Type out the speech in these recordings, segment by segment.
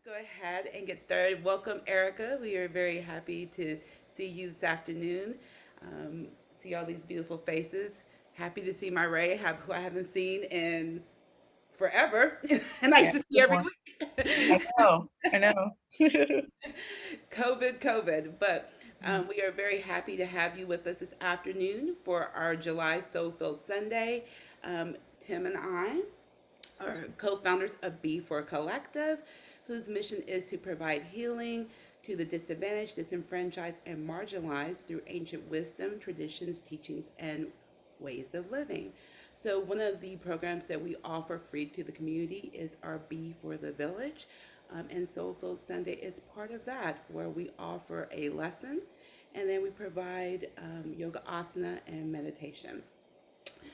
Go ahead and get started. Welcome, Erica. We are very happy to see you this afternoon. Um, see all these beautiful faces. Happy to see my Ray, who I haven't seen in forever, and I Yeah, used to see good every one. I week. know, I know. COVID. But we are very happy to have you with us this afternoon for our July Soul-Filled Sunday. Tim and I are co-founders of BeFor Collective, whose mission is to provide healing to the disadvantaged, disenfranchised, and marginalized through ancient wisdom, traditions, teachings, and ways of living. So, one of the programs that we offer free to the community is our Be for the Village. And Soulful Sunday is part of that, where we offer a lesson and then we provide yoga asana and meditation.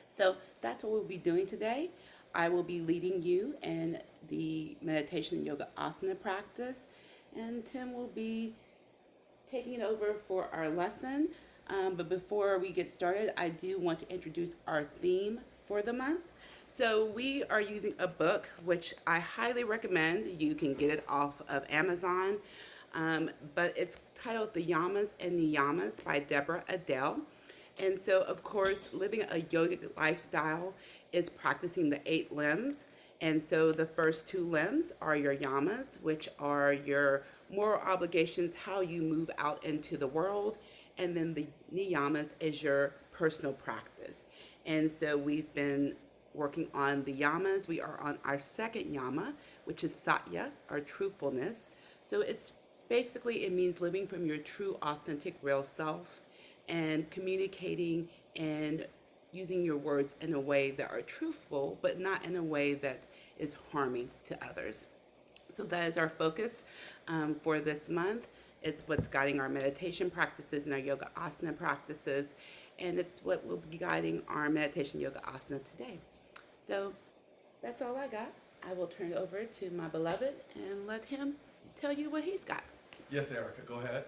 So that's what we'll be doing today. I will be leading you in the meditation and yoga asana practice, and Tim will be taking it over for our lesson. But before we get started, I do want to introduce our theme for the month. So we are using a book which I highly recommend. You can get it off of Amazon, but it's titled The Yamas and Niyamas by Deborah Adele. And so, of course, living a yogic lifestyle is practicing the eight limbs. And so, the first two limbs are your yamas, which are your moral obligations, how you move out into the world. And then the niyamas is your personal practice. And so, we've been working on the yamas. We are on our second yama, which is satya, or truthfulness. So, it's basically, it means living from your true, authentic, real self and communicating and using your words in a way that are truthful, but not in a way that is harming to others. So that is our focus for this month. It's what's guiding our meditation practices and our yoga asana practices, and it's what will be guiding our meditation yoga asana today. So that's all I got. I will turn it over to my beloved and let him tell you what he's got. Yes, Erica, go ahead.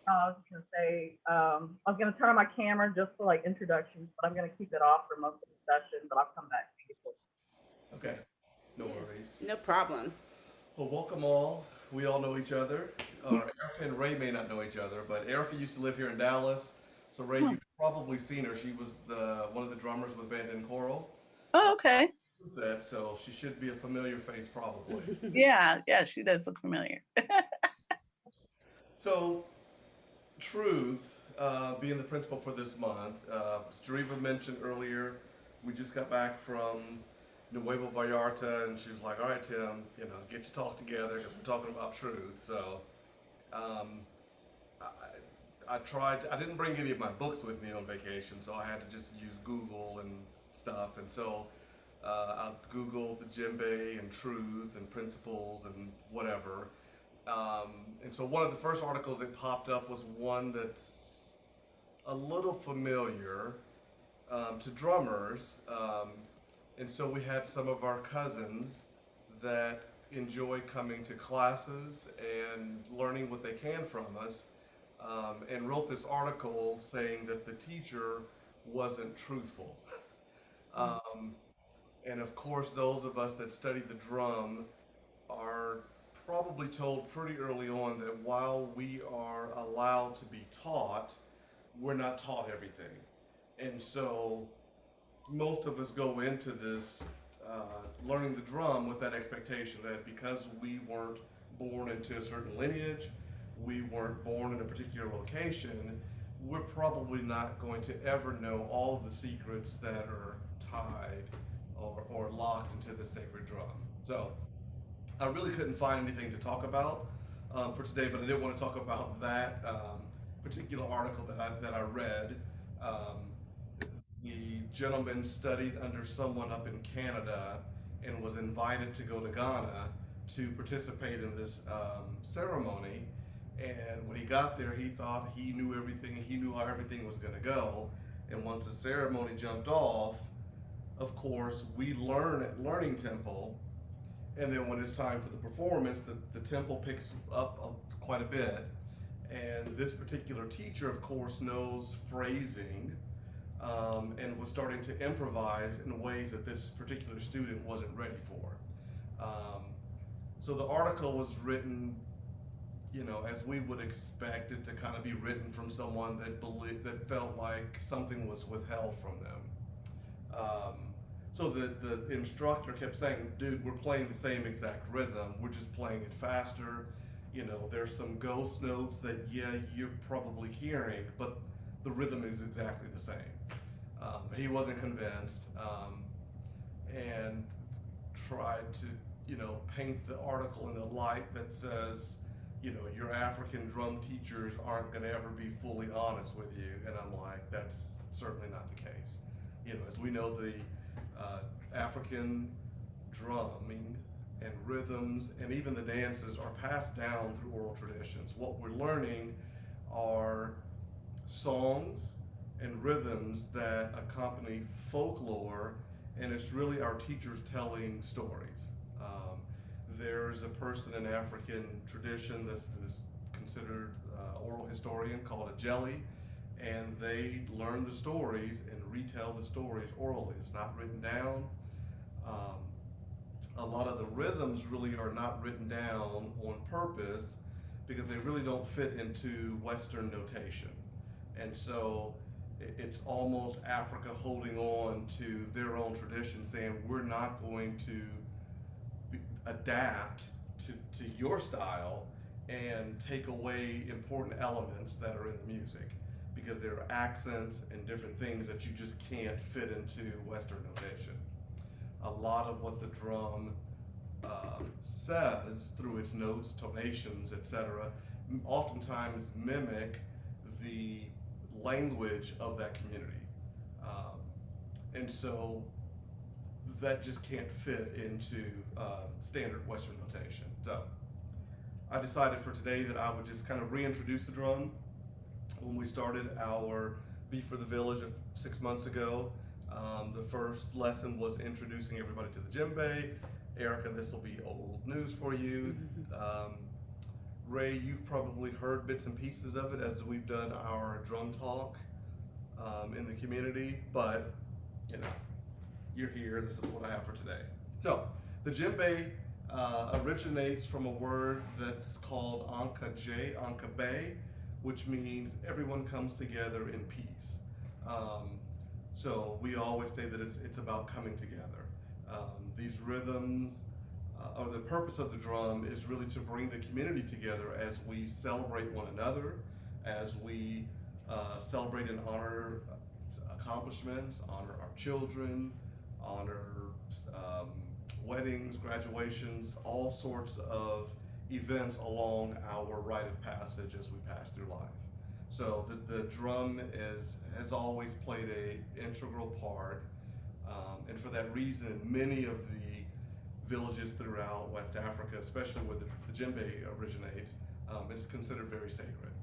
I was just gonna say, I was gonna turn on my camera just for like introductions, but I'm gonna keep it off for most of the session, but I'll come back to you. Okay, no Yes, worries. no problem. Well, welcome all. We all know each other. Erica and Ray may not know each other, but Erica used to live here in Dallas. So Ray, you've probably seen her. She was the one of the drummers with Band and Choral. Uh, Oh, okay. said so. She should be a familiar face, probably. Yeah, yeah, she does look familiar. So, Truth, being the principal for this month, as Deriva mentioned earlier, we just got back from Nuevo Vallarta, and she was like, "All right, Tim, get your talk together because we're talking about truth." So, um, I tried. I didn't bring any of my books with me on vacation, so I had to just use Google and stuff. And so, I Googled the djembe and truth and principles and whatever. And so, one of the first articles that popped up was one that's a little familiar to drummers. And so we had some of our cousins that enjoy coming to classes and learning what they can from us, and wrote this article saying that the teacher wasn't truthful. Um, and of course, those of us that studied the drum are probably told pretty early on that while we are allowed to be taught, we're not taught everything. And so most of us go into this learning the drum with that expectation that because we weren't born into a certain lineage, we weren't born in a particular location, we're probably not going to ever know all of the secrets that are tied or locked into the sacred drum. So I really couldn't find anything to talk about for today, but I did want to talk about that particular article that I read. Um, the gentleman studied under someone up in Canada and was invited to go to Ghana to participate in this ceremony. And when he got there, he thought he knew everything, he knew how everything was going to go. And once the ceremony jumped off, of course, we learn at Learning Temple, and then when it's time for the performance, the tempo picks up quite a bit. And this particular teacher, of course, knows phrasing, and was starting to improvise in ways that this particular student wasn't ready for. Um, So the article was written, you know, as we would expect it to kind of be written from someone that felt like something was withheld from them. So the instructor kept saying, dude, we're playing the same exact rhythm, we're just playing it faster. You know, there's some ghost notes that, yeah, you're probably hearing, but the rhythm is exactly the same. He wasn't convinced, and tried to, you know, paint the article in a light that says, you know, your African drum teachers aren't going to ever be fully honest with you. And I'm like, that's certainly not the case. You know, as we know, the African drumming and rhythms and even the dances are passed down through oral traditions. What we're learning are songs and rhythms that accompany folklore, and it's really our teachers telling stories. There's a person in African tradition that's considered oral historian called a jelly, and they learn the stories and retell the stories orally. It's not written down. A lot of the rhythms really are not written down on purpose because they really don't fit into Western notation. And so it's almost Africa holding on to their own tradition, saying we're not going to adapt to your style and take away important elements that are in the music, because there are accents and different things that you just can't fit into Western notation. A lot of what the drum says through its notes, tonations, etc., oftentimes mimic the language of that community. And so that just can't fit into standard Western notation. So I decided for today that I would just kind of reintroduce the drum. When we started our For the Village 6 months ago, the first lesson was introducing everybody to the djembe. Erica, this will be old news for you. Ray, you've probably heard bits and pieces of it as we've done our drum talk in the community, but you know, you're here, this is what I have for today. So, the djembe originates from a word that's called Anka which means everyone comes together in peace. So we always say that it's about coming together. These rhythms, or the purpose of the drum is really to bring the community together as we celebrate one another, as we celebrate and honor accomplishments, honor our children, honor weddings, graduations, all sorts of events along our rite of passage as we pass through life. So the drum has always played an integral part, and for that reason, many of the villages throughout West Africa, especially where the djembe originates, it's considered very sacred.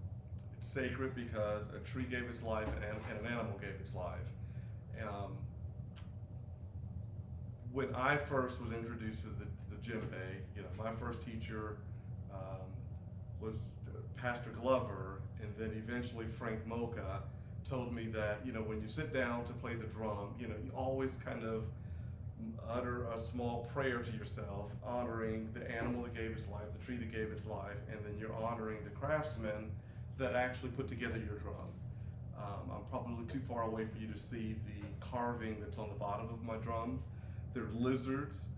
It's sacred because a tree gave its life and an animal gave its life. When I first was introduced to the djembe, you know, my first teacher was Pastor Glover, and then eventually Frank Mocha told me that, you know, when you sit down to play the drum, you know, you always kind of utter a small prayer to yourself, honoring the animal that gave its life, the tree that gave its life, and then you're honoring the craftsmen that actually put together your drum. I'm probably too far away for you to see the carving that's on the bottom of my drum. There are lizards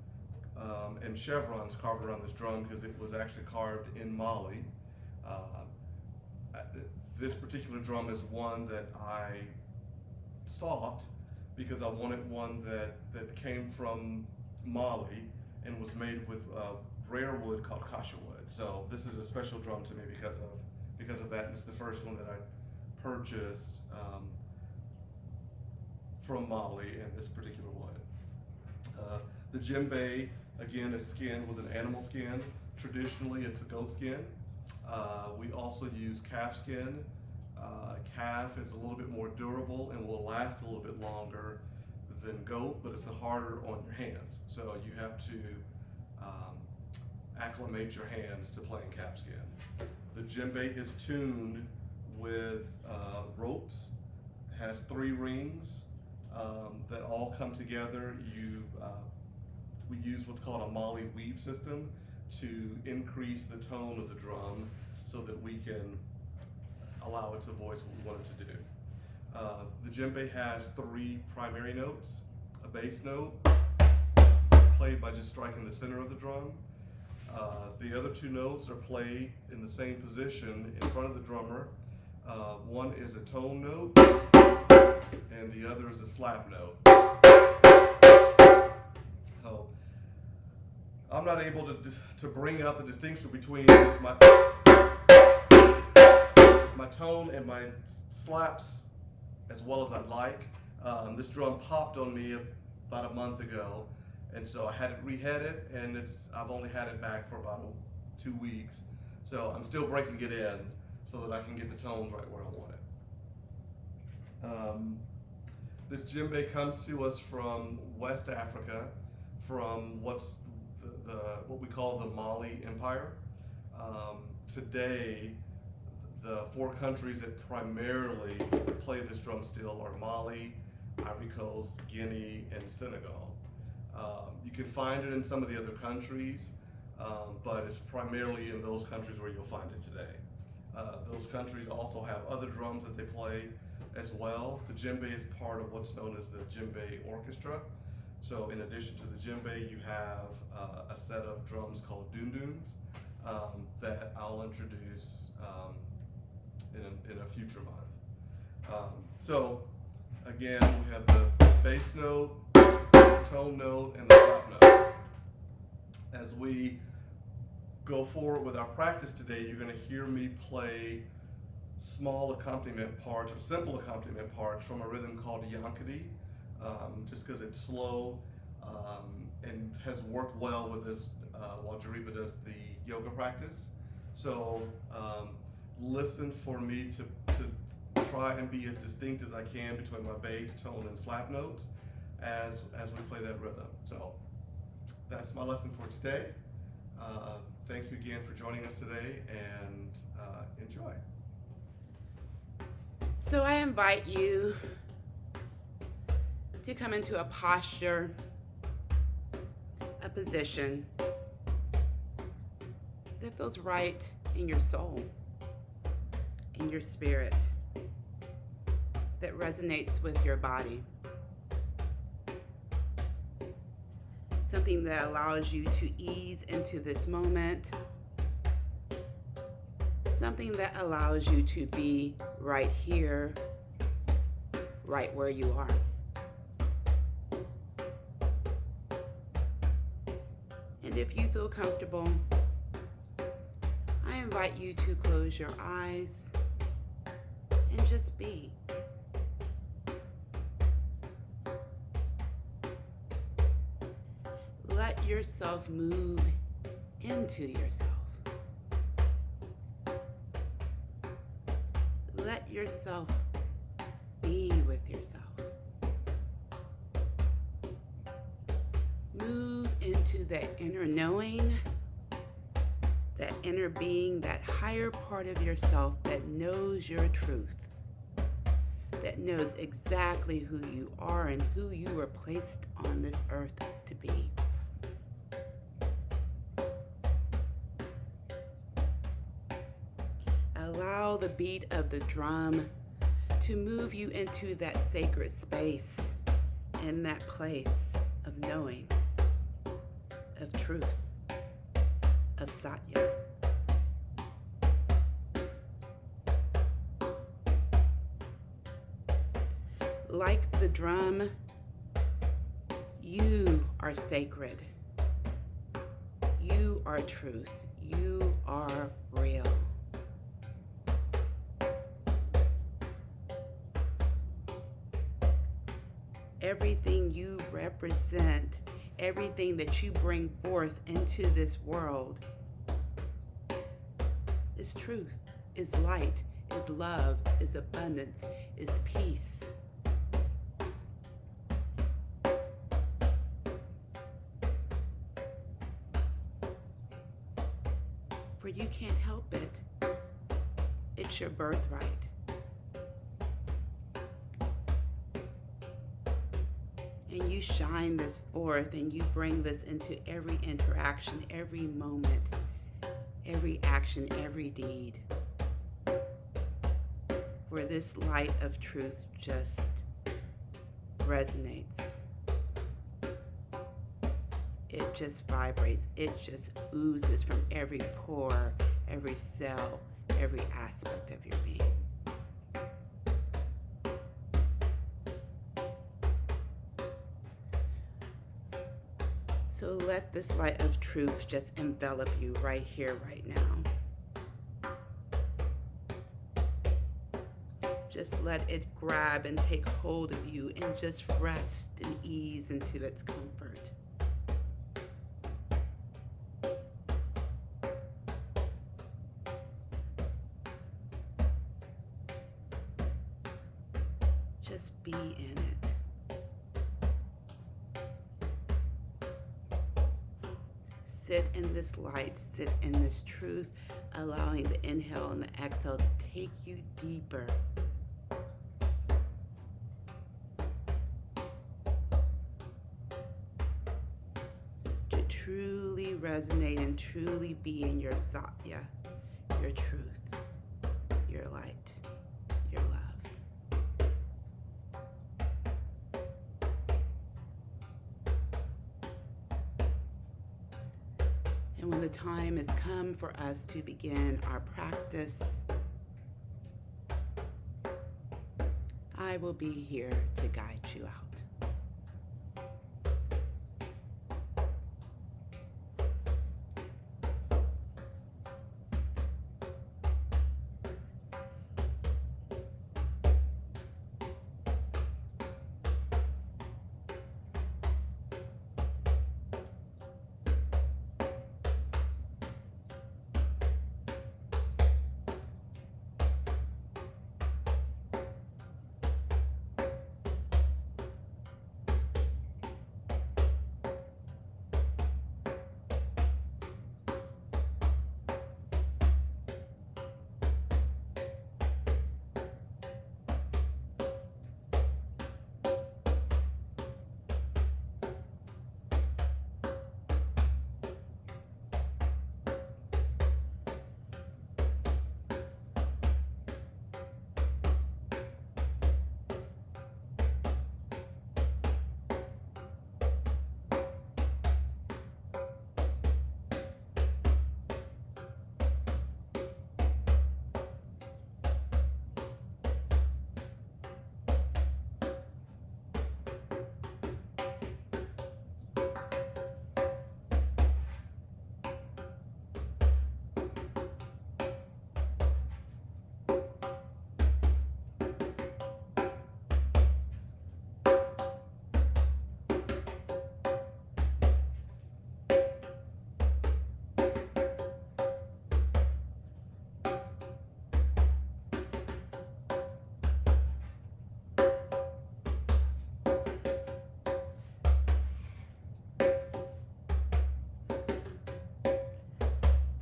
and chevrons carved around this drum because it was actually carved in Mali. This particular drum is one that I sought because I wanted one that came from Mali and was made with rare wood called kasha wood. So this is a special drum to me because of that, and it's the first one that I purchased from Mali and this particular wood. The djembe, again, is skinned with an animal skin. Traditionally, it's a goat skin. We also use calf skin. Calf is a little bit more durable and will last a little bit longer than goat, but it's harder on your hands. So you have to acclimate your hands to playing calf skin. The djembe is tuned with ropes. It has 3 rings that all come together. We use what's called a Mali weave system to increase the tone of the drum so that we can allow it to voice what we want it to do. The djembe has 3 primary notes: a bass note, played by just striking the center of the drum. The other 2 notes are played in the same position in front of the drummer. One is a tone note, and the other is a slap note. So I'm not able to bring out the distinction between my tone and my slaps as well as I'd like. This drum popped on me about a month ago, and so I had it reheaded, and I've only had it back for about 2 weeks. So I'm still breaking it in so that I can get the tones right where I want it. This djembe comes to us from West Africa, from what we call the Mali Empire. Today, the 4 countries that primarily play this drum still are Mali, Ivory Coast, Guinea, and Senegal. You can find it in some of the other countries, but it's primarily in those countries where you'll find it today. Those countries also have other drums that they play as well. The djembe is part of what's known as the djembe orchestra. So in addition to the djembe, you have a set of drums called dunduns that I'll introduce in a future month. So again, we have the bass note, tone note, and the slap note. As we go forward with our practice today, you're going to hear me play small accompaniment parts or simple accompaniment parts from a rhythm called yankadi, just because it's slow and has worked well with us while Jariva does the yoga practice. So listen for me to try and be as distinct as I can between my bass, tone, and slap notes as we play that rhythm. So that's my lesson for today. Thank you again for joining us today, and enjoy. So I invite you to come into a posture, a position that feels right in your soul, in your spirit, that resonates with your body. Something that allows you to ease into this moment. Something that allows you to be right here, right where you are. And if you feel comfortable, I invite you to close your eyes and just be. Let yourself move into yourself. Let yourself be with yourself. Move into that inner knowing, that inner being, that higher part of yourself that knows your truth, that knows exactly who you are and who you were placed on this earth to be. Allow the beat of the drum to move you into that sacred space and that place of knowing, of truth, of Satya. Like the drum, you are sacred. You are truth. You are real. Everything you represent, everything that you bring forth into this world is truth, is light, is love, is abundance, is peace. For you can't help it. It's your birthright. And you shine this forth and you bring this into every interaction, every moment, every action, every deed. For this light of truth just resonates. It just vibrates. It just oozes from every pore, every cell, every aspect of your being. So let this light of truth just envelop you right here, right now. Just let it grab and take hold of you and just rest and ease into its comfort. Just be in it. Sit in this light, sit in this truth, allowing the inhale and the exhale to take you deeper. To truly resonate and truly be in your satya, your truth, your light, your love. And when the time has come for us to begin our practice, I will be here to guide you out.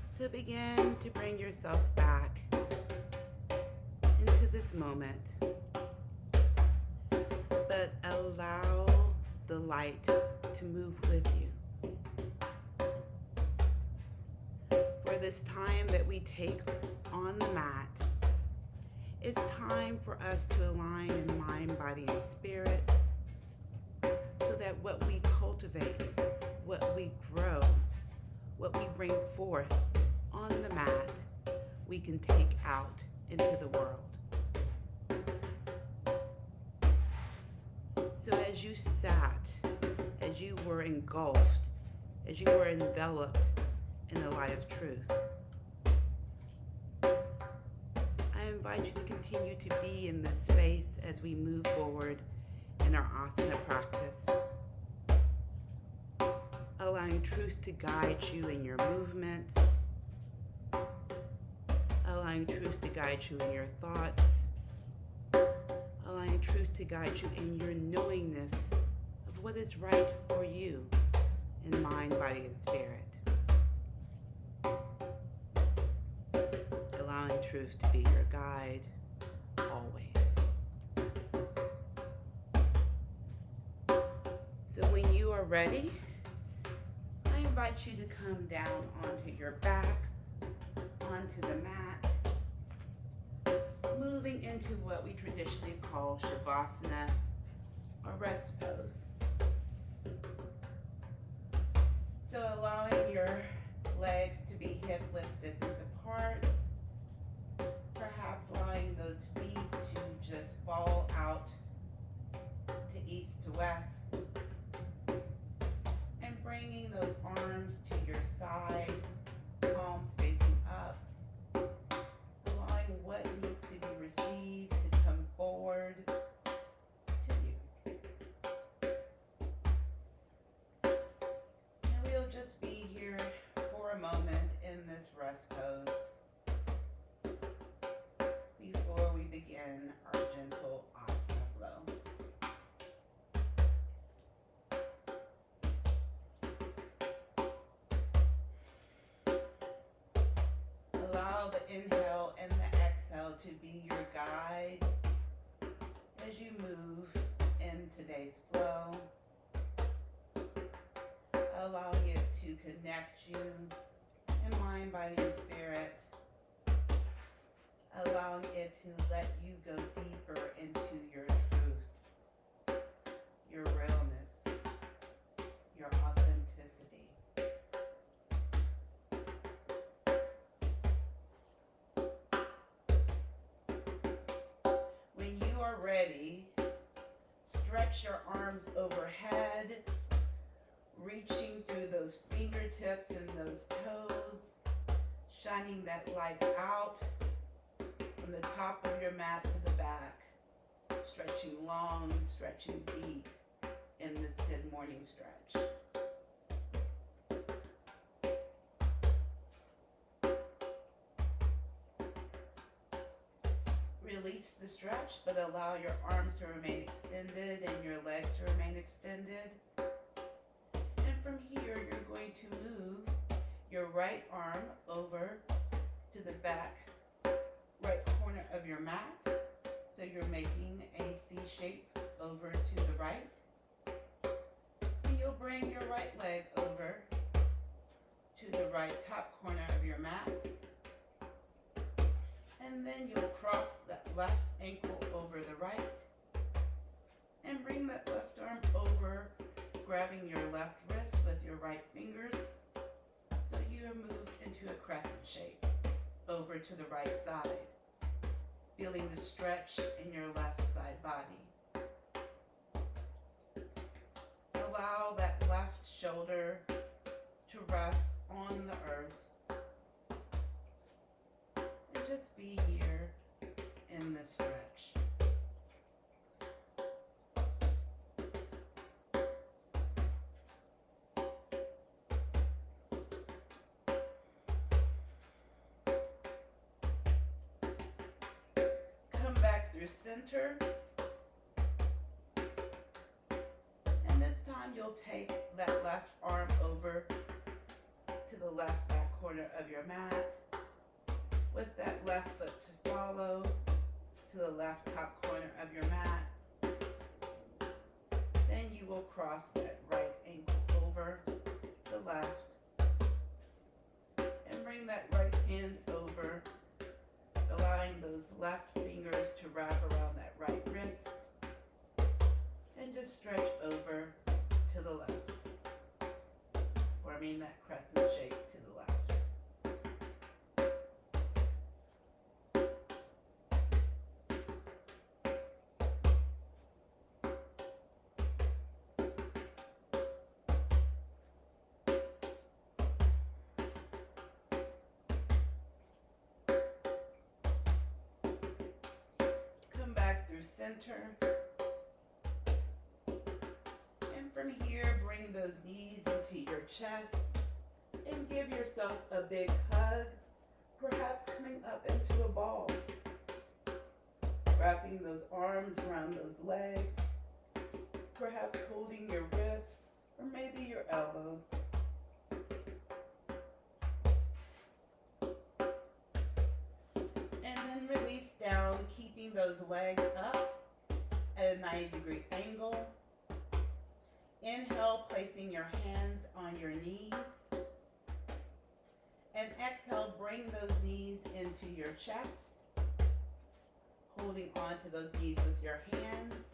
So begin to bring yourself back into this moment, but allow the light to move with you. For this time that we take on the mat, it's time for us to align in mind, body, and spirit, so that what we cultivate, what we grow, what we bring forth on the mat, we can take out into the world. So as you sat, as you were engulfed, as you were enveloped in the light of truth, I invite you to continue to be in this space as we move forward in our asana practice, allowing truth to guide you in your movements, allowing truth to guide you in your thoughts, allowing truth to guide you in your knowingness of what is right for you in mind, body, and spirit. Allowing truth to be your guide always. So when you are ready, I invite you to come down onto your back, onto the mat, moving into what we traditionally call Shavasana or rest pose. So allowing your legs to be hip width distance apart, perhaps allowing those feet to just fall out to east to west, and bringing those arms to your side, palms facing up, allowing what needs to be received to come forward to you. And we'll just be here for a moment in this rest pose before we begin our gentle asana flow. Allow the inhale and the exhale to be your guide as you move in today's flow, allowing it to connect you in mind, body, and spirit, allowing it to let you go deeper into your truth, your realness, your authenticity. When you are ready, stretch your arms overhead, reaching through those fingertips and those toes, shining that light out from the top of your mat to the back, stretching long, stretching deep in this good morning stretch. Release the stretch, but allow your arms to remain extended and your legs to remain extended. And from here, you're going to move your right arm over to the back right corner of your mat. So you're making a C shape over to the right. And you'll bring your right leg over to the right top corner of your mat. And then you'll cross that left ankle over the right and bring that left arm over, grabbing your left wrist with your right fingers. So you have moved into a crescent shape over to the right side, feeling the stretch in your left side body. Allow that left shoulder to rest on the earth. And just be here in the stretch. Come back through center. And this time you'll take that left arm over to the left back corner of your mat, with that left foot to follow to the left top corner of your mat. Then you will cross that right ankle over the left and bring that right hand over, allowing those left fingers to wrap around that right wrist and just stretch over to the left, forming that crescent shape to the left. Center, and from here bring those knees into your chest and give yourself a big hug, perhaps coming up into a ball, wrapping those arms around those legs, perhaps holding your wrists or maybe your elbows. And then release down, keeping those legs up at a 90-degree angle. Inhale, placing your hands on your knees. And exhale, bring those knees into your chest, holding on to those knees with your hands.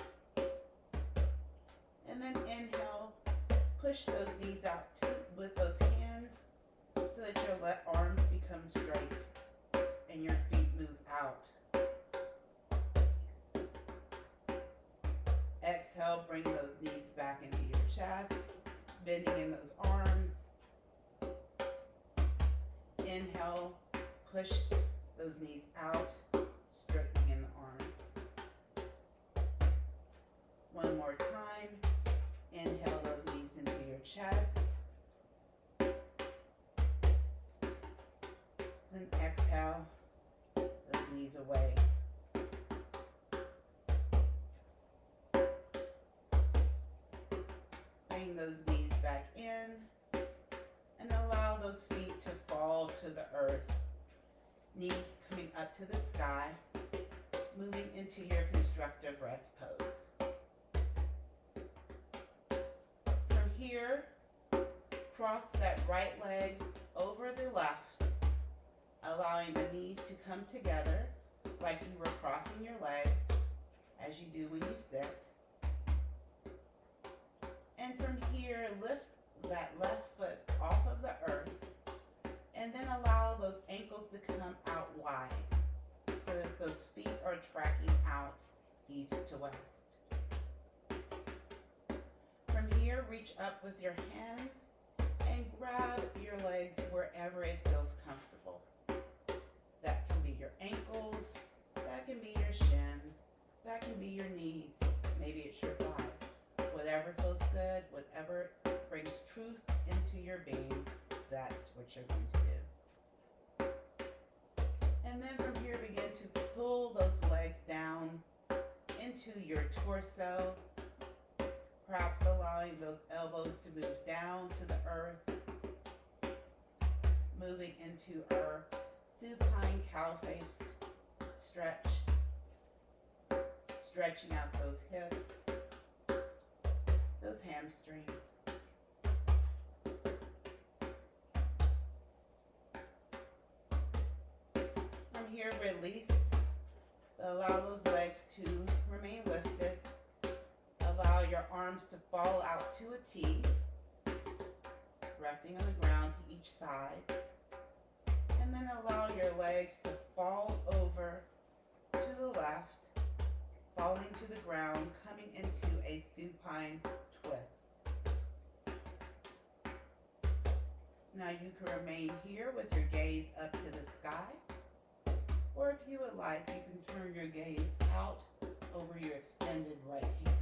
And then inhale, push those knees out with those hands so that your arms become straight and your feet move out. Exhale, bring those knees back into your chest, bending in those arms. Inhale, push those knees out, straightening in the arms. One more time. Inhale those knees into your chest. Then exhale those knees away. Bring those knees back in and allow those feet to fall to the earth. Knees coming up to the sky, moving into your constructive rest pose. From here, cross that right leg over the left, allowing the knees to come together like you were crossing your legs as you do when you sit. And from here, lift that left foot off of the earth and then allow those ankles to come out wide so that those feet are tracking out east to west. From here, reach up with your hands and grab your legs wherever it feels comfortable. That can be your ankles, that can be your shins, that can be your knees, maybe it's your thighs. Whatever feels good, whatever brings truth into your being, that's what you're going to do. And then from here, begin to pull those legs down into your torso, perhaps allowing those elbows to move down to the earth, moving into our supine cow-faced stretch, stretching out those hips, those hamstrings. From here, release. Allow those legs to remain lifted. Allow your arms to fall out to a T, resting on the ground to each side. And then allow your legs to fall over to the left, falling to the ground, coming into a supine twist. Now you can remain here with your gaze up to the sky, or if you would like, you can turn your gaze out over your extended right hand.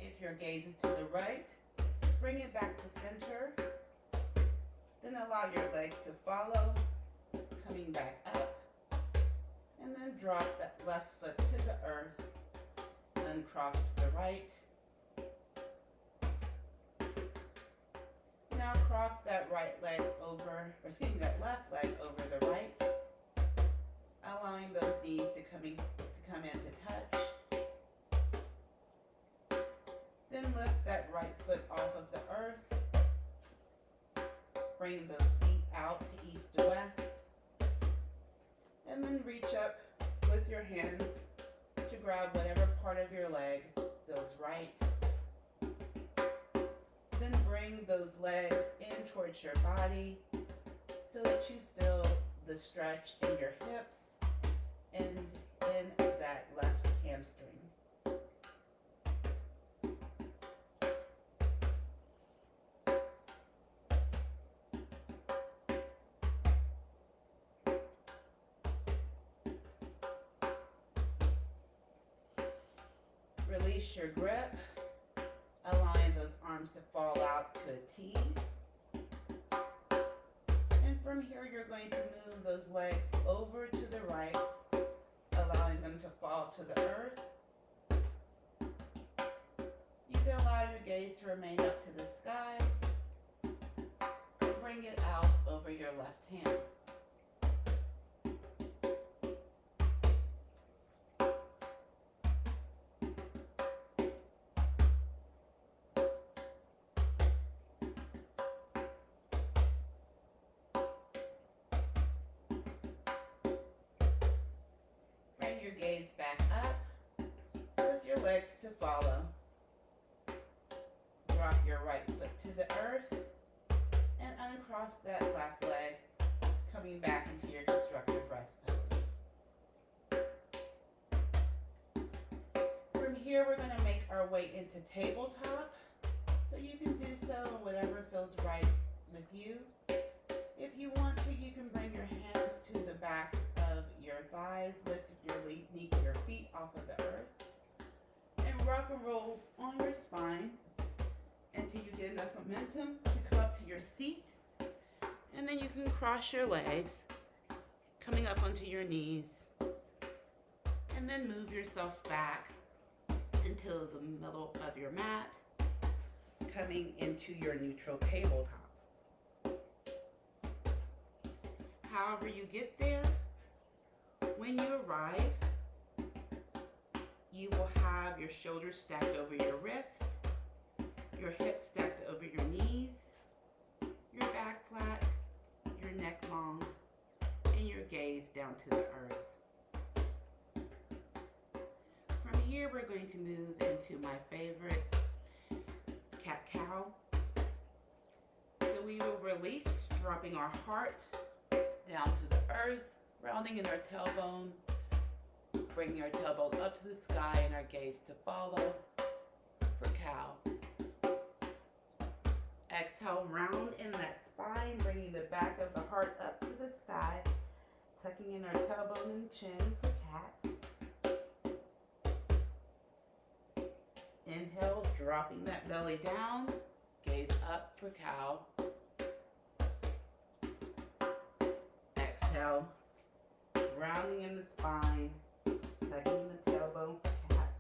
If your gaze is to the right, bring it back to center. Then allow your legs to follow, coming back up. And then drop that left foot to the earth, uncross the right. Now cross that right leg over, that left leg over the right, allowing those knees to come into touch. Then lift that right foot off of the earth. Bring those feet out to east to west. And then reach up with your hands to grab whatever part of your leg feels right. Then bring those legs in towards your body so that you feel the stretch in your hips and in that left hamstring. Release your grip, allowing those arms to fall out to a T. And from here, you're going to move those legs over to the right, allowing them to fall to the earth. You can allow your gaze to remain up to the sky, bring it out over your left hand. Bring your gaze back up with your legs to follow. Drop your right foot to the earth and uncross that left leg, coming back into your constructive rest pose. From here, we're going to make our way into tabletop. So you can do so whatever feels right with you. If you want to, you can bring your hands to the backs of your thighs, lift your feet off of the earth, and rock and roll on your spine until you get enough momentum to come up to your seat. And then you can cross your legs, coming up onto your knees, and then move yourself back into the middle of your mat, coming into your neutral tabletop. However you get there, when you arrive, you will have your shoulders stacked over your wrist, your hips stacked over your knees, your back flat, your neck long, and your gaze down to the earth. From here, we're going to move into my favorite cat-cow. So we will release, dropping our heart down to the earth, rounding in our tailbone, bringing our tailbone up to the sky and our gaze to follow for cow. Exhale, round in that spine, bringing the back of the heart up to the sky, tucking in our tailbone and chin for cat. Inhale, dropping that belly down, gaze up for cow. Exhale, rounding in the spine, tucking the tailbone for cat.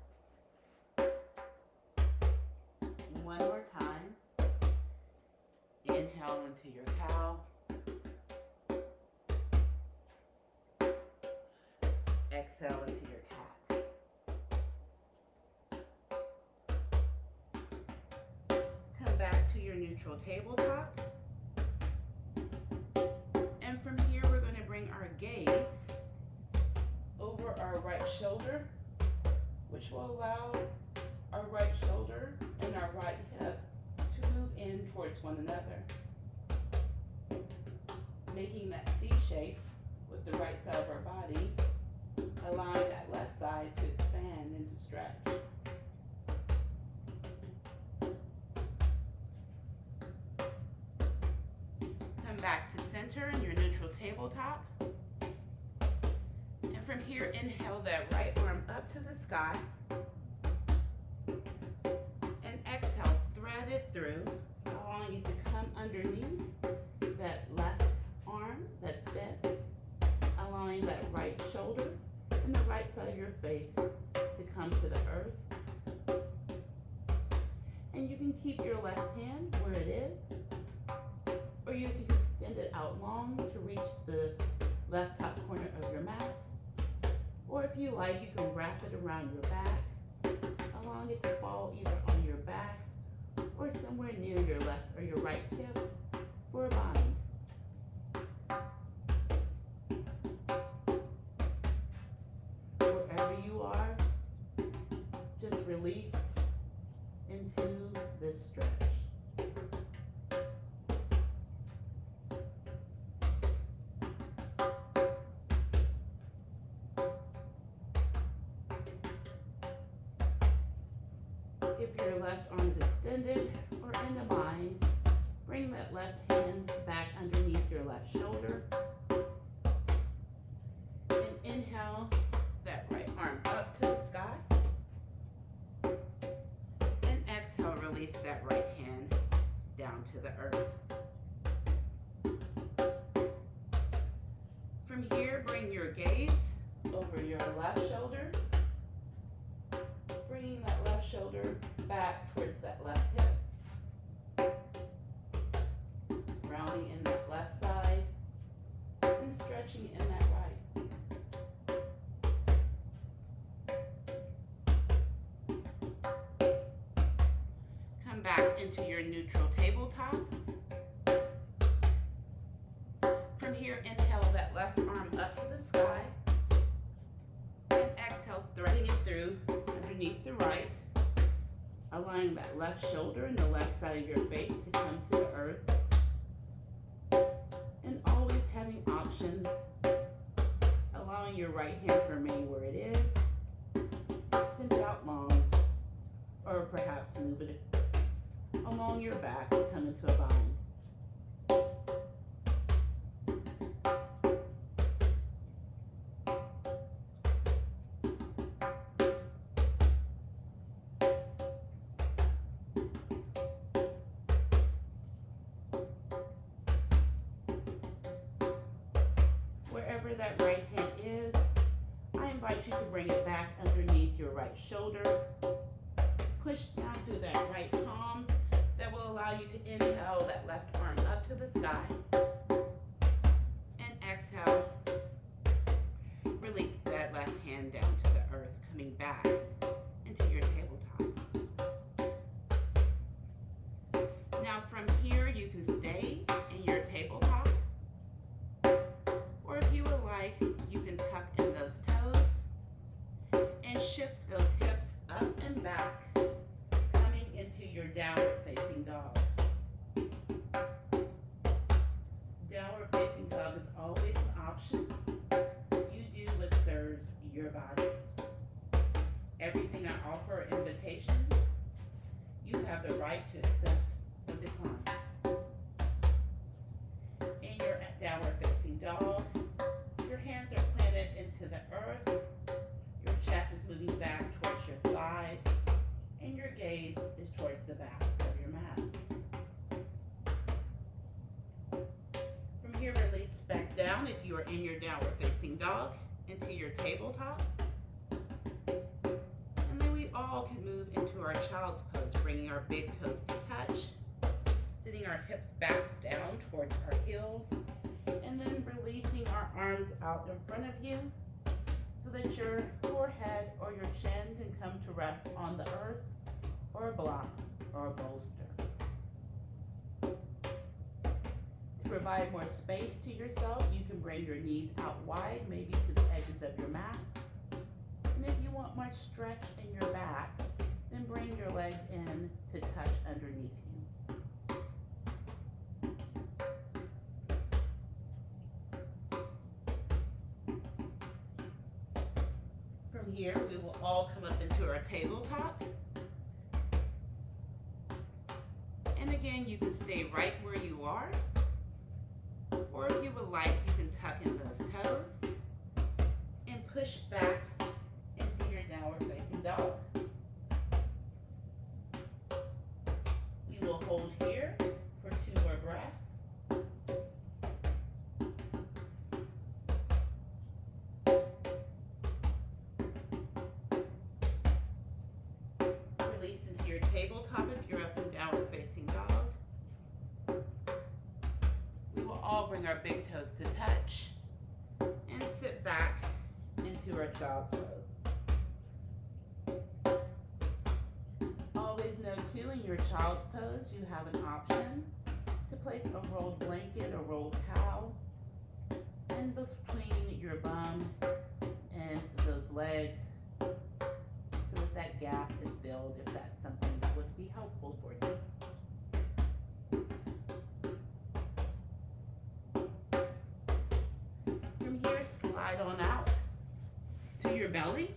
One more time. Inhale into your cow. Exhale into your cat. Come back to your neutral tabletop. And from here, we're going to bring our gaze over our right shoulder, which will allow our right shoulder and our right hip to move in towards one another, making that C shape with the right side of our body, allowing that left side to expand and to stretch. Come back to center in your neutral tabletop. And from here, inhale that right arm up to the sky. And exhale, thread it through, allowing you to come underneath that left arm that's bent, allowing that right shoulder and the right side of your face to come to the earth. And you can keep your left hand where it is, or you can extend it out long to reach the left top corner of your mat. Or if you like, you can wrap it around your back, allowing it to fall either on your back or somewhere near your left or your right hip for a bind. Wherever you are, just release into this stretch. If your left arm is extended or in the bind, bring that left hand back underneath your left shoulder. And inhale that right arm up to the sky. And exhale, release that right hand down to the earth. From here, bring your gaze over your left shoulder, bringing that left shoulder back towards that left hip, rounding in back into your neutral tabletop. From here, inhale that left arm up to the sky. And exhale, threading it through underneath the right. Allowing that left shoulder and the left side of your face to come to the earth. And always having options. Allowing your right hand to remain where it is. Extend it out long. Or perhaps move it along your back and come into a bind. Wherever that right hand is, I invite you to bring it back underneath your right shoulder. Push down through that right palm. That will allow you to inhale that left arm up to the sky. And exhale, release that left hand down to the earth, coming back into your tabletop. Now from here, you can stay in your tabletop. Or if you would like, you can tuck in those toes and shift those hips up and back, coming into your downward facing dog. Downward facing dog is always an option. You do what serves your body. Everything I offer are invitations. You have the right to accept or decline. In your downward facing dog, your hands are planted into the earth. Your chest is moving back towards your thighs, and your gaze is towards the back of your mat. From here, release back down if you are in your downward facing dog into your tabletop. And then we all can move into our child's pose, bringing our big toes to touch, sitting our hips back down towards our heels, and then releasing our arms out in front of you so that your forehead or your chin can come to rest on the earth or a block or a bolster. To provide more space to yourself, you can bring your knees out wide, maybe to the edges of your mat. And if you want much stretch in your back, then bring your legs in to touch underneath you. From here, we will all come up into our tabletop. And again, you can stay right where you are. Or if you would like, you can tuck in those toes and push back into your downward facing dog. We will hold here for 2 more breaths. Release into your tabletop if you're up and downward facing dog. We will all bring our big toes to touch and sit back into our child's pose. Always know too, in your child's pose, you have an option to place a rolled blanket or rolled towel in between your bum and those legs so that that gap is filled if that's something that would be helpful for you. From here, slide on out to your belly,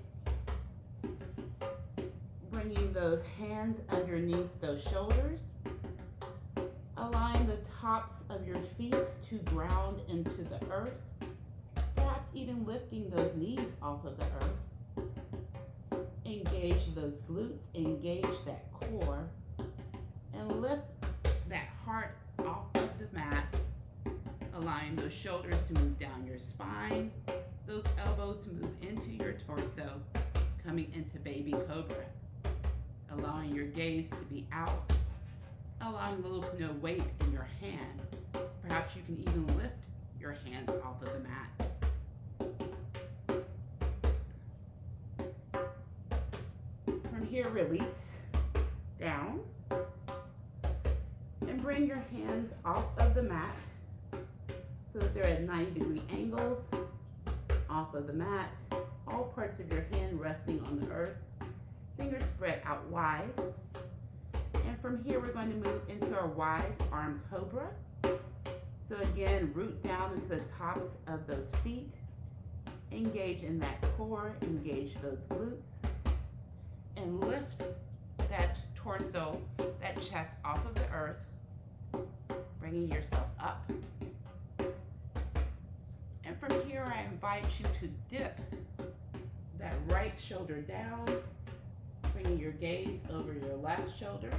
bringing those hands underneath those shoulders, allowing the tops of your feet to ground into the earth, perhaps even lifting those knees off of the earth. Engage those glutes, engage that core, and lift that heart off of the mat, allowing those shoulders to move down your spine, those elbows to move into your torso, coming into baby cobra, allowing your gaze to be out, allowing little to no weight in your hand. Perhaps you can even lift your hands off of the mat. From here, release down bring your hands off of the mat so that they're at 90-degree angles off of the mat. All parts of your hand resting on the earth. Fingers spread out wide. And from here, we're going to move into our wide arm cobra. So again, root down into the tops of those feet. Engage in that core, engage those glutes. And lift that torso, that chest off of the earth, bringing yourself up. And from here, I invite you to dip that right shoulder down, bringing your gaze over your left shoulder.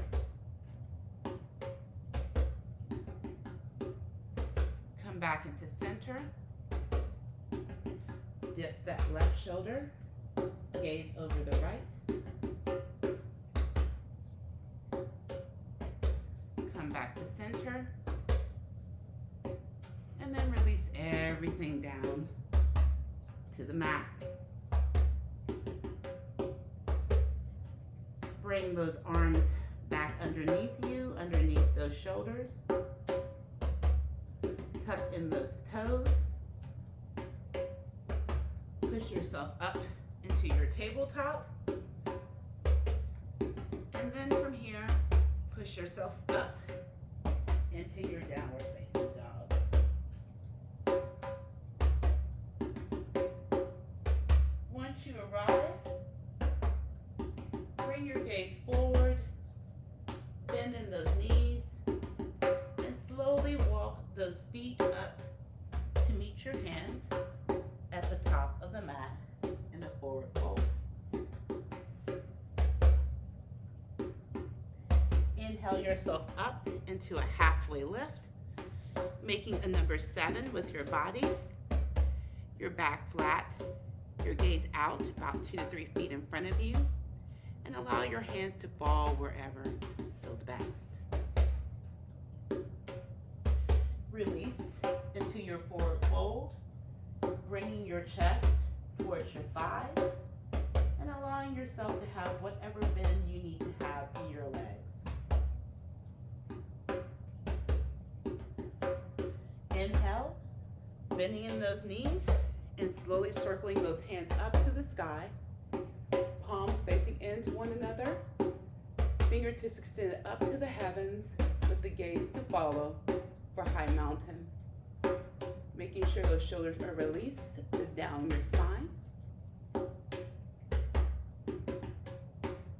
Come back into center. Dip that left shoulder, gaze over the right. Come back to center. And then release everything down to the mat. Bring those arms back underneath you, underneath those shoulders. Tuck in those toes. Push yourself up into your tabletop. And then from here, push yourself up into your downward facing dog. Once you arrive, bring your gaze forward, bend in those knees, and slowly walk those feet up to meet your hands at the top of the mat in the forward fold. Inhale yourself up into a halfway lift, making a number 7 with your body. Your back flat, your gaze out about 2 to 3 feet in front of you, and allow your hands to fall wherever feels best. Release into your forward fold, bringing your chest towards your thighs, and allowing yourself to have whatever bend you need to have in your legs. Inhale, bending in those knees, and slowly circling those hands up to the sky, palms facing into one another, fingertips extended up to the heavens with the gaze to follow for high mountain. Making sure those shoulders are released down your spine.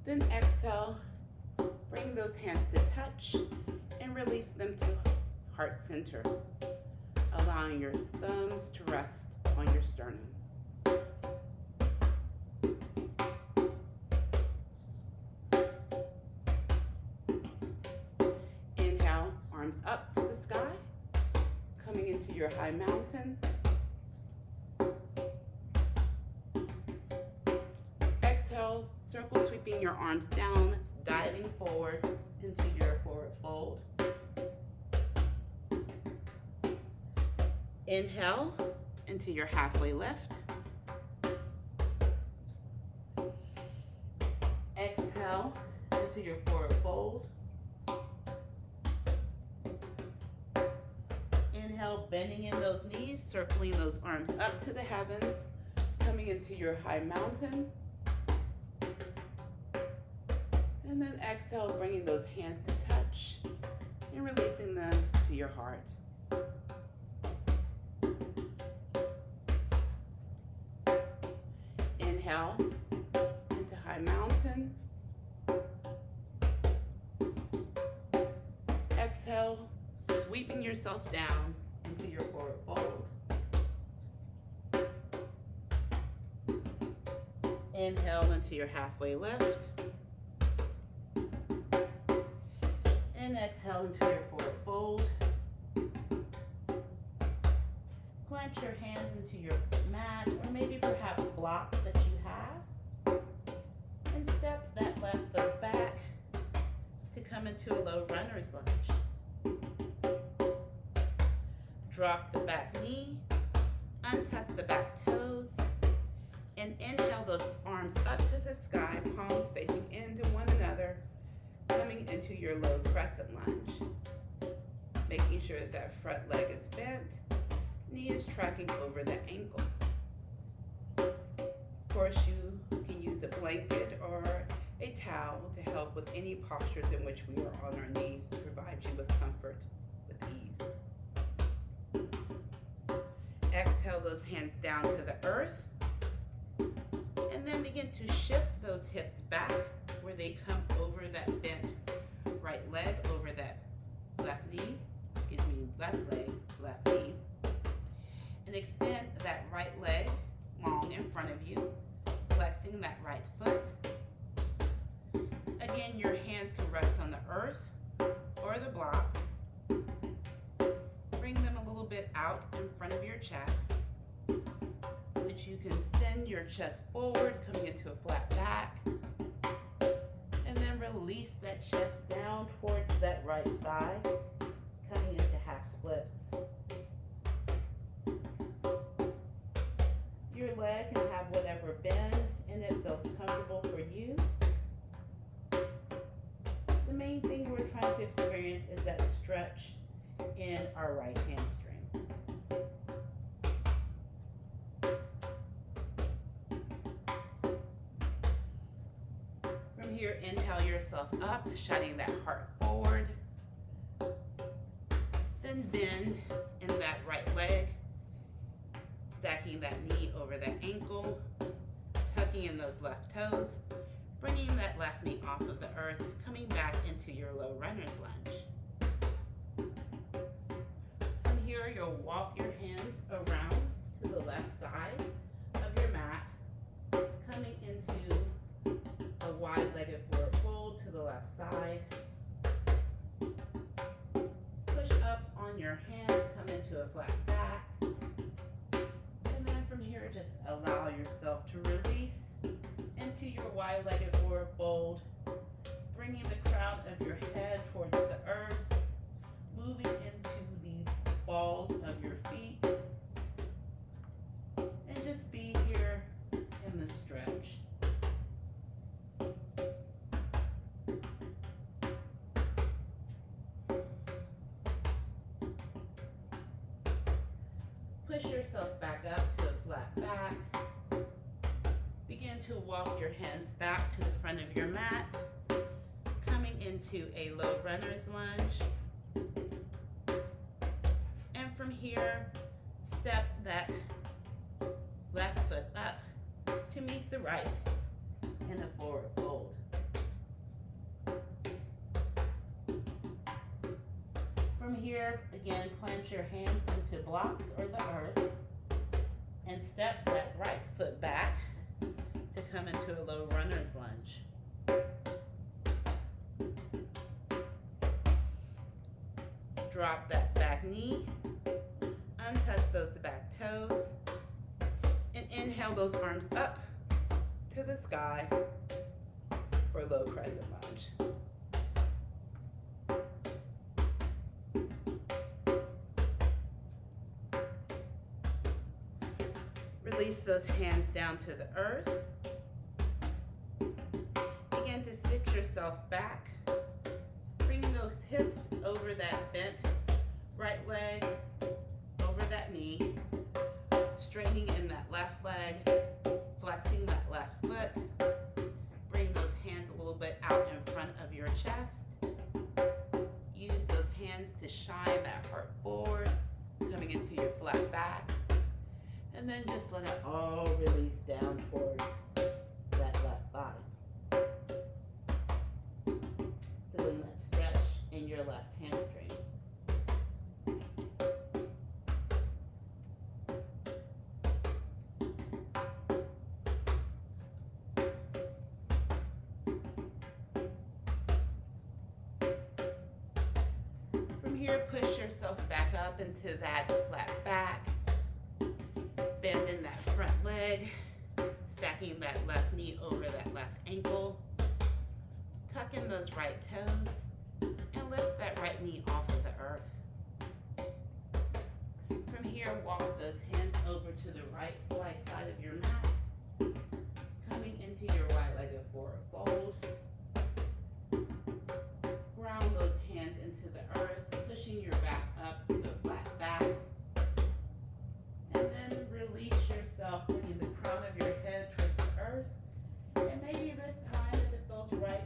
Then exhale, bring those hands to touch and release them to heart center, allowing your thumbs to rest on your sternum. Inhale, arms up to the sky, coming into your high mountain. Exhale, circle sweeping your arms down, diving forward into your forward fold. Inhale into your halfway lift. Exhale into your forward fold. Inhale, bending in those knees, circling those arms up to the heavens, coming into your high mountain. And then exhale, bringing those hands to touch and releasing them to your heart. Inhale into high mountain. Exhale, sweeping yourself down into your forward fold. Inhale into your halfway lift. And exhale into your forward fold. Plant your hands into your mat, or maybe perhaps blocks that you have. And step that left foot back to come into a low runner's lunge. Drop the back knee, untuck the back toes, and inhale those arms up to the sky, palms facing into one another, coming into your low crescent lunge. making sure that that front leg is bent, knee is tracking over the ankle. Of course, you can use a blanket or a towel to help with any postures in which we are on our knees to provide you with comfort with ease. Exhale those hands down to the earth, and then begin to shift those hips back where they come over that bent right leg, over that left knee, left leg, left knee, and extend that right leg long in front of you, flexing that right foot. Again, your hands can rest on the earth or the blocks. Bring them a little bit out in front of your chest so that you can send your chest forward, coming into a flat back. And then release that chest down towards that right thigh, coming into half splits. Your leg can have whatever bend and it feels comfortable for you. The main thing we're trying to experience is that stretch in our right hamstring. From here, inhale yourself up, shining that heart forward. Then bend in that right leg, stacking that knee over that ankle, tucking in those left toes, bringing that left knee off of the earth, coming back into your low runner's lunge. From here, you'll walk your hands around to the left side of your mat, coming into a wide-legged forward fold to the left side. Push up on your hands, come into a flat back. And then from here, just allow yourself to release into your wide-legged forward fold, bringing the crown of your head towards the earth, moving into the balls of your feet, and just be here in the stretch. Push yourself back up to a flat back. Begin to walk your hands back to the front of your mat, coming into a low runner's lunge. And from here, step that left foot up to meet the right in a forward fold. From here, again, plant your hands into blocks or the earth and step that right foot back to come into a low runner's lunge. Drop that back knee, untuck those back toes, and inhale those arms up to the sky for a low crescent lunge. Release those hands down to the earth. Begin to sit yourself back. Bring those hips over that bent right leg, over that knee, straightening in that left leg, flexing that left foot. Bring those hands a little bit out in front of your chest. Use those hands to shine that heart forward, coming into your flat back. And then just let it all release down towards that left thigh. Feeling that stretch in your left hamstring. From here, push yourself back up into that flat back. Bend in that front leg, stacking that left knee over that left ankle. Tuck in those right toes and lift that right knee off of the earth. From here, walk those hands over to the right side of your mat, coming into your wide-legged forward fold. Ground those hands into the earth, pushing reaching your back up to the flat back. And then release yourself, bringing the crown of your head towards the earth. And maybe this time, if it feels right,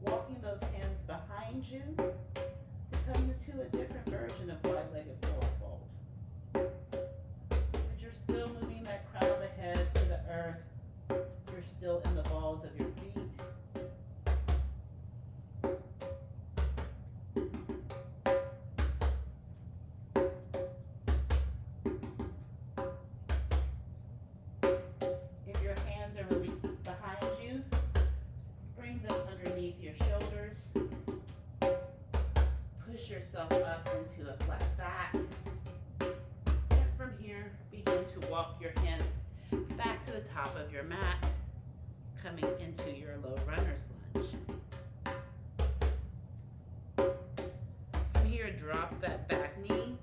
walking those hands behind you to come to a different version of wide-legged forward fold. But you're still moving that crown of the head to the earth. You're still in the balls of your feet. If your hands are released behind you, bring them underneath your shoulders. Push yourself up into a flat back. And from here, begin to walk your hands back to the top of your mat, coming into your low runner's lunge. From here, drop that back knee,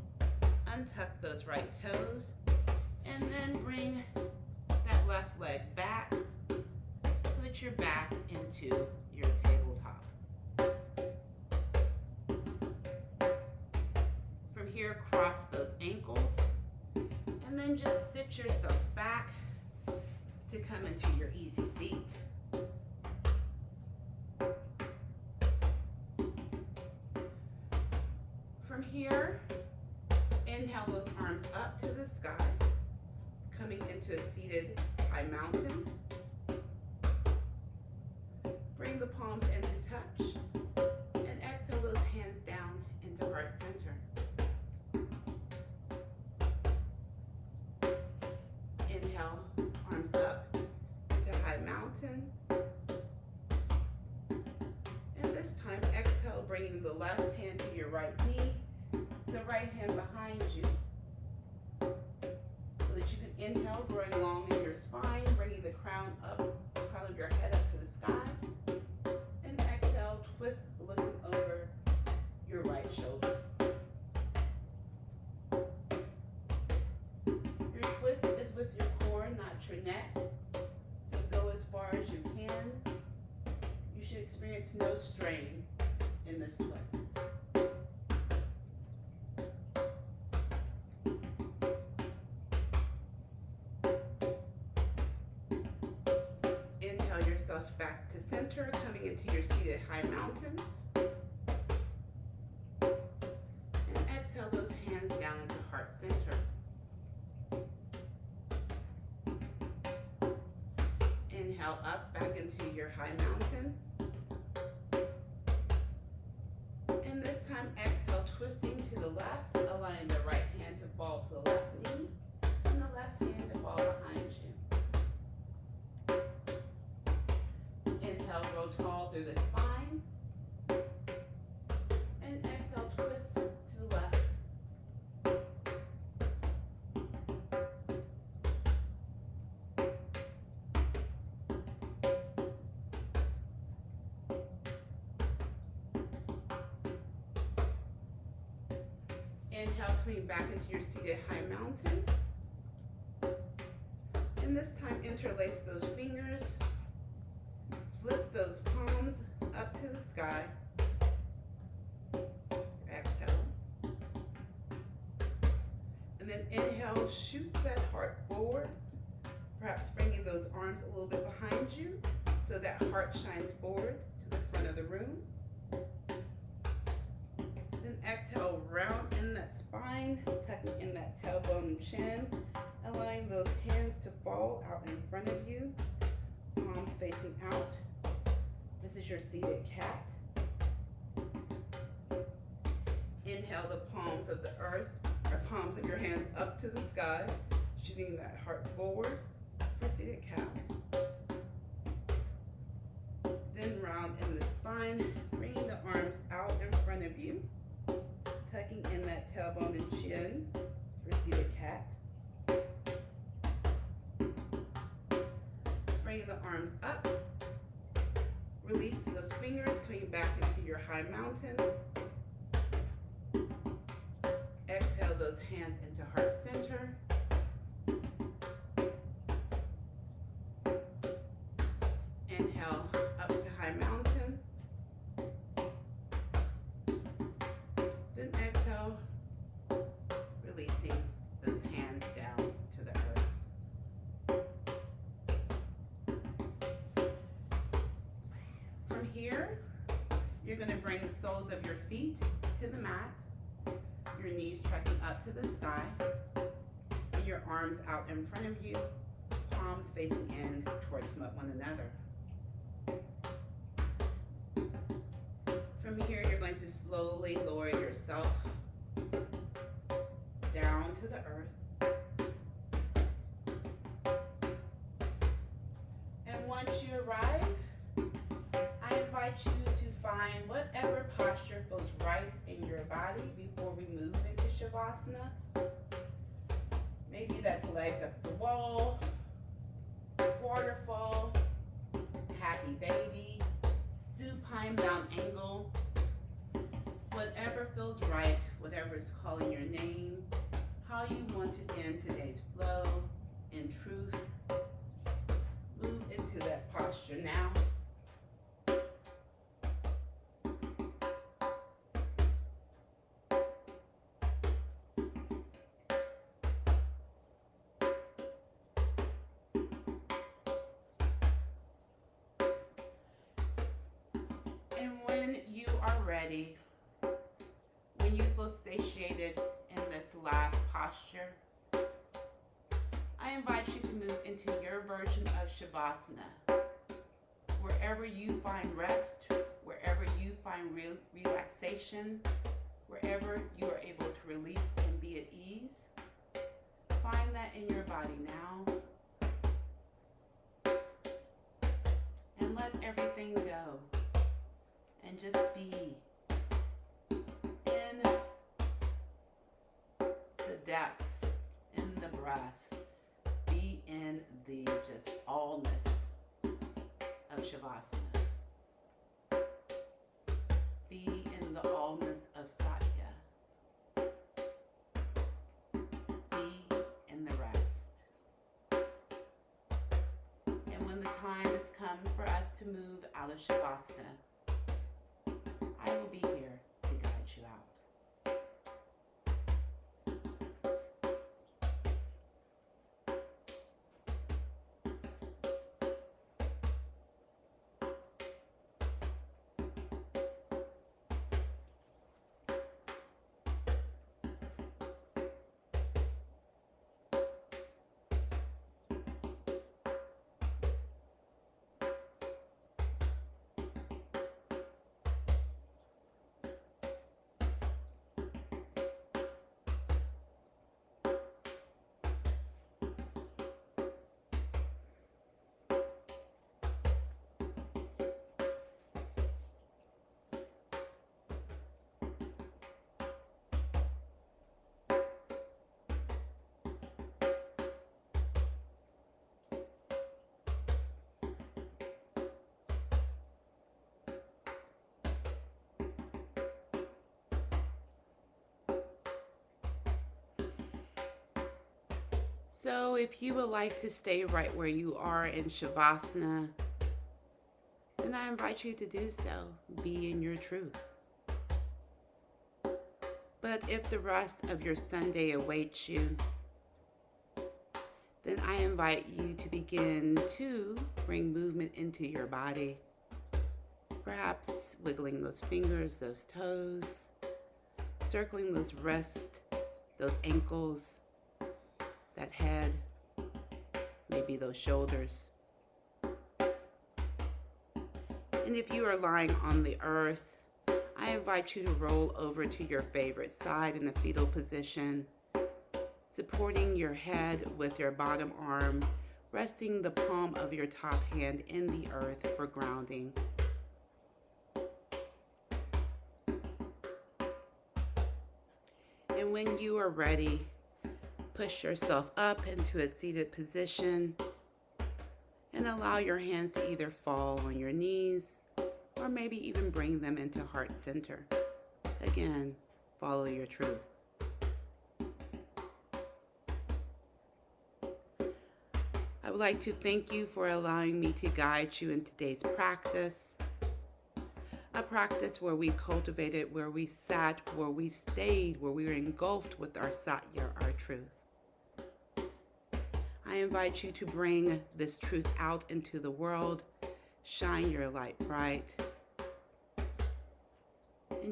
untuck those right toes, and then bring that left leg back so that you're back into your tabletop. From here, cross those ankles, and then just sit yourself back to come into your easy seat. From here, inhale those arms up to the sky, coming into a seated high mountain. Bring the palms into touch, and exhale those hands down into heart center. Inhale, arms up to high mountain. And this time, exhale, bringing the left hand to your right knee, the right hand behind you, so that you can inhale, growing long in your spine, bringing the crown of your head up to the sky, and exhale, twist, looking over your right shoulder. Your twist is with your core, not your neck, so go as far as you can. You should experience no strain in this twist. Inhale yourself back to center, coming into your seated high mountain. And exhale those hands down into heart center. Inhale up back into your high mountain. And this time exhale, twisting to the left, allowing the right hand to fall to the left knee and the left hand to fall behind you. Inhale, grow tall through the spine. And exhale, twist to the left. Inhale, coming back into your seated high mountain. And this time, interlace those fingers. Flip those palms up to the sky. Exhale. And then inhale, shoot that heart forward. Perhaps bringing those arms a little bit behind you so that heart shines forward to the front of the room. Then exhale, round in that spine, tucking in that tailbone and chin, allowing those hands to fall out in front of you, palms facing out. This is your seated cat. Inhale the palms of the earth, or palms of your hands up to the sky, shooting that heart forward for seated cat. Then round in the spine, bringing the arms out in front of you, tucking in that tailbone and chin for seated cat. Bringing the arms up. Release those fingers, coming back into your high mountain. Exhale those hands into heart center. Inhale up to high mountain. Then exhale, bring the soles of your feet to the mat, your knees trekking up to the sky, and your arms out in front of you, palms facing in towards one another. From here, you're going to slowly lower yourself down to the earth. And once you arrive, I invite you to find whatever posture feels right in your body before we move into Shavasana. Maybe that's legs up the wall, waterfall, happy baby, supine down angle. Whatever feels right, whatever is calling your name, how you want to end today's flow in truth. Move into that posture now. And when you are ready, when you feel satiated in this last posture, I invite you to move into your version of Shavasana. Wherever you find rest, wherever you find relaxation, wherever you are able to release and be at ease, find that in your body now. And let everything go. And just be in the depth, in the breath, be in the just allness of Shavasana. Be in the allness of Satya. Be in the rest. And when the time has come for us to move out of Shavasana, I will be here to guide you out. So if you would like to stay right where you are in Shavasana, then I invite you to do so. Be in your truth. But if the rest of your Sunday awaits you, then I invite you to begin to bring movement into your body. Perhaps wiggling those fingers, those toes, circling those wrists, those ankles, that head, maybe those shoulders. And if you are lying on the earth, I invite you to roll over to your favorite side in the fetal position, supporting your head with your bottom arm, resting the palm of your top hand in the earth for grounding. And when you are ready, push yourself up into a seated position and allow your hands to either fall on your knees or maybe even bring them into heart center. Again, follow your truth. I would like to thank you for allowing me to guide you in today's practice. A practice where we cultivated, where we sat, where we stayed, where we were engulfed with our Satya, our truth. I invite you to bring this truth out into the world. Shine your light bright.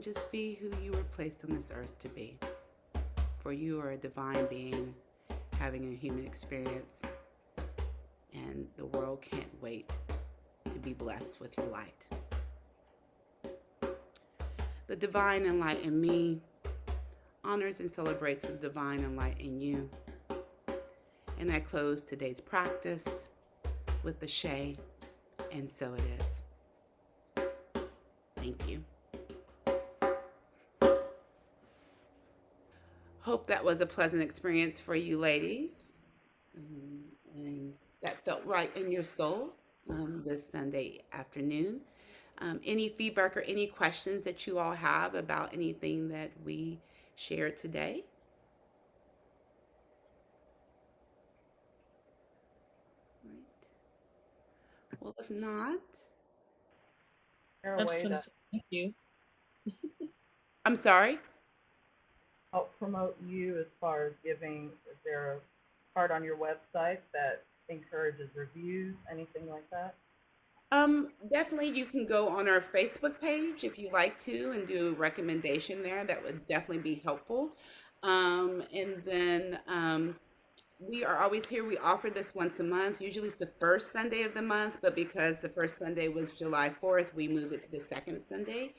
and just be who you were placed on this earth to be. For you are a divine being having a human experience, and the world can't wait to be blessed with your light. The divine and light in me honors and celebrates the divine and light in you. And I close today's practice with the Shay, and so it is. Thank you. Hope that was a pleasant experience for you ladies. And that felt right in your soul this Sunday afternoon. Any feedback or any questions that you all have about anything that we shared today? Right. Well, if not, I just want to say thank you. I'm sorry. help promote you as far as giving? Is there a part on your website that encourages reviews, anything like that? Definitely you can go on our Facebook page if you like to and do a recommendation there. That would definitely be helpful. And then we are always here. We offer this once a month. Usually it's the first Sunday of the month, but because the first Sunday was July 4th, we moved it to the second Sunday.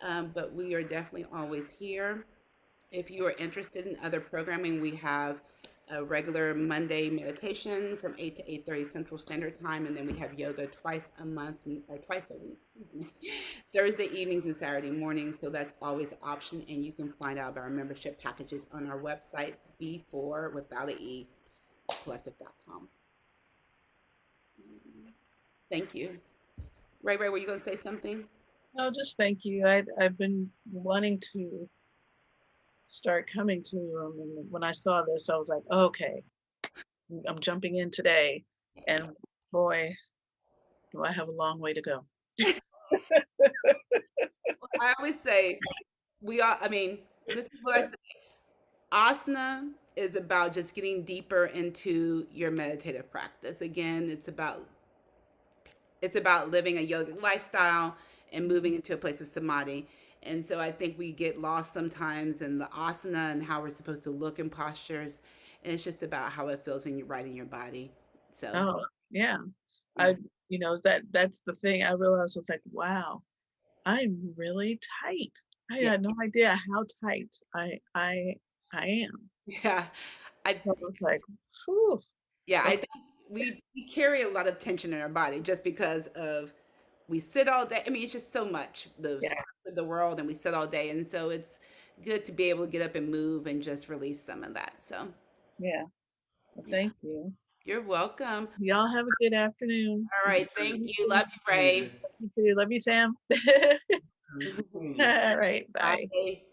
But we are definitely always here. If you are interested in other programming, we have a regular Monday meditation from 8 to 8:30 Central Standard Time, and then we have yoga twice a month or twice a week, Thursday evenings and Saturday mornings. So that's always an option, and you can find out about our membership packages on our website, BeFor without an E, collective.com. Thank you. Ray, were you going to say something? No, just thank you. I've been wanting to start coming to them, and when I saw this, I was like, okay, I'm jumping in today, and boy, do I have a long way to go. I always say this is what I say. Asana is about just getting deeper into your meditative practice. Again, it's about living a yogic lifestyle and moving into a place of samadhi. And so I think we get lost sometimes in the asana and how we're supposed to look in postures. And it's just about how it feels right in your body. So Oh, yeah. yeah. That's the thing. I realized, I was like, wow, I'm really tight. I Yeah. had no idea how tight I am. Yeah. I So I was like, whew. Yeah, I Okay. think we carry a lot of tension in our body just because of we sit all day. I mean, it's just so much the Yeah. stress of the world, and we sit all day, and so it's good to be able to get up and move and just release some of that. So, Yeah. Well, yeah, thank you. you're welcome. Y'all have a good afternoon. All right, thank you. Love you, Ray. You too. Love you, Sam. All right. Bye. Bye.